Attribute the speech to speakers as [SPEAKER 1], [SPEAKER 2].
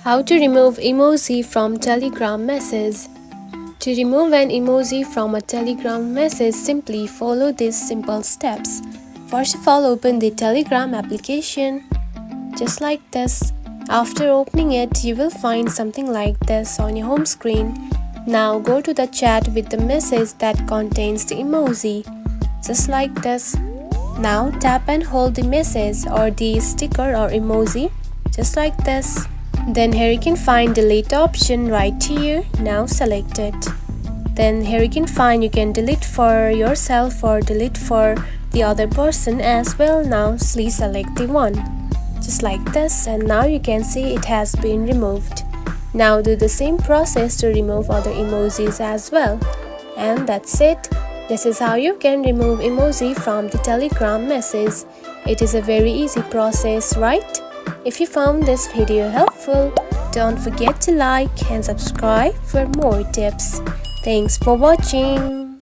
[SPEAKER 1] How to remove emoji from Telegram message. To remove an emoji from a Telegram message, simply follow these simple steps. First of all, open the Telegram application, just like this. After opening it, you will find something like this on your home screen. Now go to the chat with the message that contains the emoji, just like this. Now tap and hold the message or the sticker or emoji, just like this. Then here you can find delete option right here. Now select it. Then here you can find you can delete for yourself or delete for the other person as well. Now please select the one, just like this, and now you can see it has been removed. Now do the same process to remove other emojis as well. And that's it. This is how you can remove emoji from the Telegram message. It is a very easy process, right? If you found this video helpful, don't forget to like and subscribe for more tips. Thanks for watching.